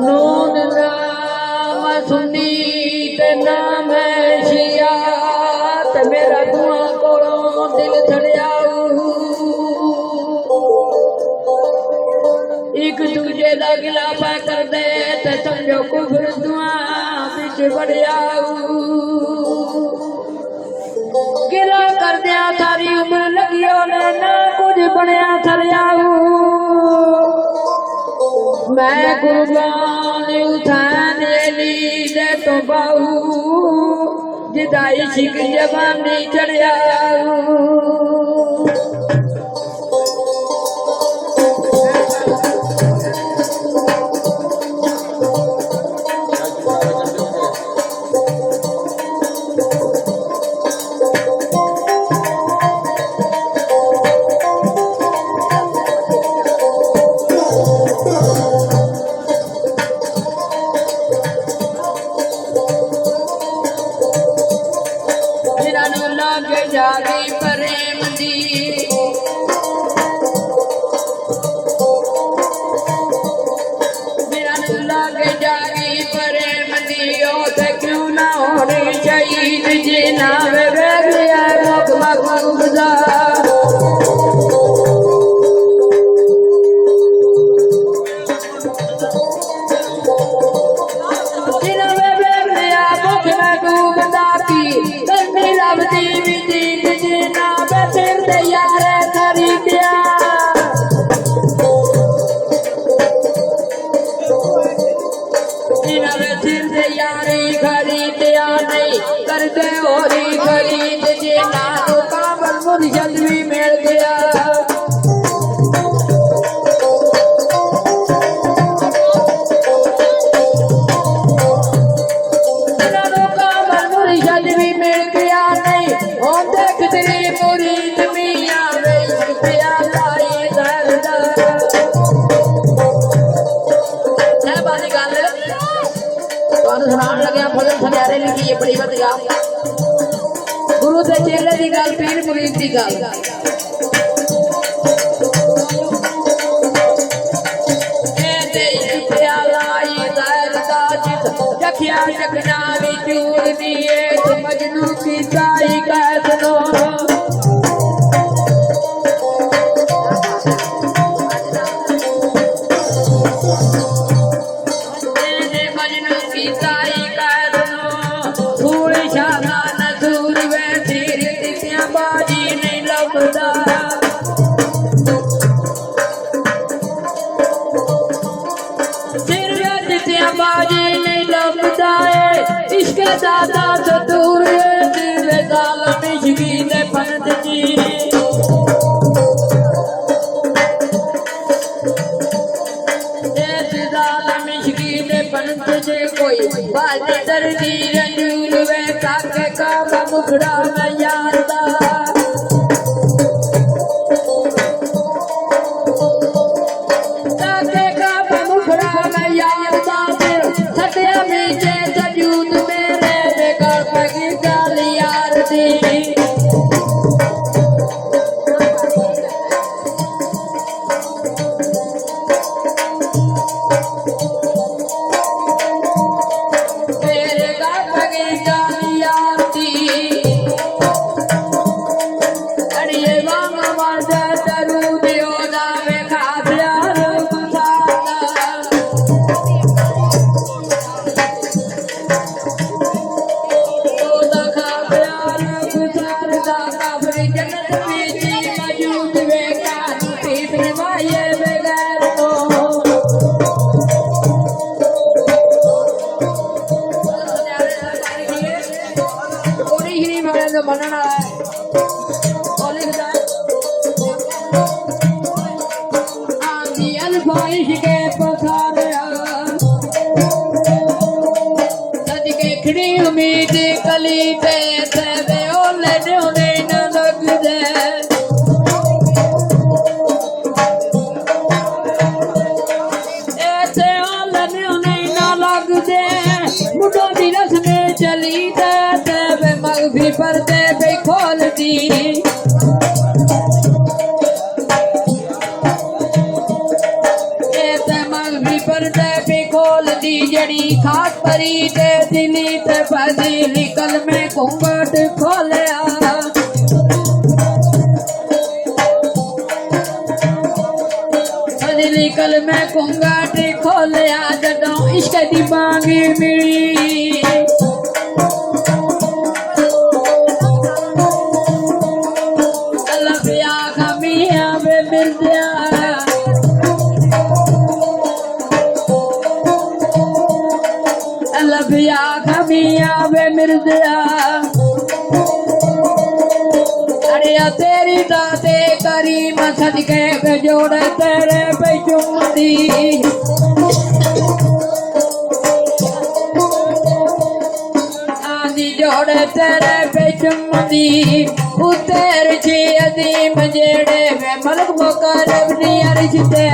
नून नाम सुनी ते नाम शिया ते मेरा धुआं कोलों दिल छड़ियाऊ एक दूजे दा गिला पा कर दे ते समझो कुफर धुआं बिच बढ़ियाऊ गिला कर दिया सारी उम्र लगियो ने ना कुछ बनया थरियाऊ मैं कुर्बान उठान ली दे तो बाहू जिदाई शिक जवानी चढ़ियाऊ जागी प्रेम दी मेरा लागे जागी प्रेम दी ओते क्यों ना होनी शहीद जी नाम वेगलिया मुख मखबूदा करते होरी खरीद जे नानो कामल मुर्शद भी मिल गया नानो कामल मुर्शद भी मिल गया नहीं ओ देख तेरी मुरीद मियां वे प्याला दर्द है बानी गल ਤੁਹਾਨੂੰ ਸੁਣਾਉਣ ਲੱਗਿਆ ਫਜ਼ਲ ਸਨਿਆਰੇ ਲਿਖੀ ਇਹ ਬੜੀ ਵਧੀਆ ਗੁਰੂ ਦੇ ਚੇਲੇ ਦੀ ਗੱਲ ਪੀਰ ਮੁਰੀਦ ਦੀ ਗੱਲ ਇਹ ਤੇ ਪਿਆਲਾ ਹੀ ਜ਼ਾਇਰ ਦਾ ਜਿਤ ਜਖਿਆ ਜਖਨਾ ਵੀ ਚੂਰ ਦੀਏ ਤੇ ਮਜਨੂ ਕੀ ਸਾਈ ਕਹਿ ਸੁਨੋ दादा से दूर दिले जालम इश्की ने पंत जी जालम इश्की ने पंत जी कोई बात दर्दी रंजूर वे ताके का मुखड़ा में यार दा ताके का मुखड़ा में यार दा सत्या मीजे बनना है और लिखता है आंधी अल्फाइश के पसार सद के खड़ी उम्मीद कली पे ओले न लग दे खोल दी पर्दे पे खोल दी जड़ी खास परी ते दिली ते फजीली कल में घूंघट खोलिया फजीली कल में घूंघट खोलिया जदों इश्क दी बांगी मिली लफिया खमिया वे मिर्जिया लफिया खमिया वे मिर्जिया अरे तेरी दाते करीम सदके पे जोड़े तेरे पे चुम्मती आंधी जोड़े तेरे पे चुम्मती उतेर छी अदीम जेड़े वे मलक मुकरब नी अर्श ते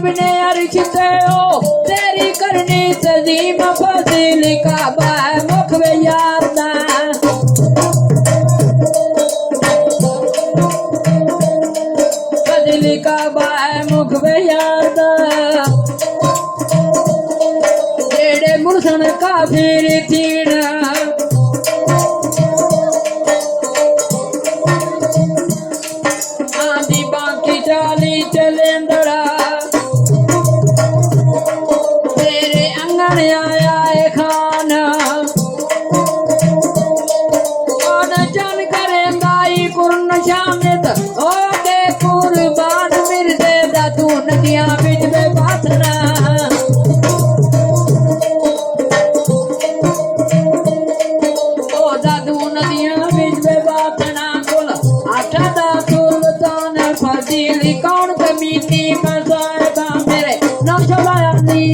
ने अर्श ते ओ तेरी करनी तजीम फजीली काबा है मुख वे यार दा फजीली काबा है मुख वे यार दा जेड़े मुर्सन काफिर थीन आंधी बाकी चाली चलेंदड़ा आया है खान और चल करेंदाई कुर्न शामिद ओ दे कुर्बान मिर्दे दा तू नदियां बिच में बाथना ओ दादू नदियां बिच में बाथना कुल आठा दा सुल्तान फजीली कौन कमीनी मज़ाइबा मेरे नौशवाया दी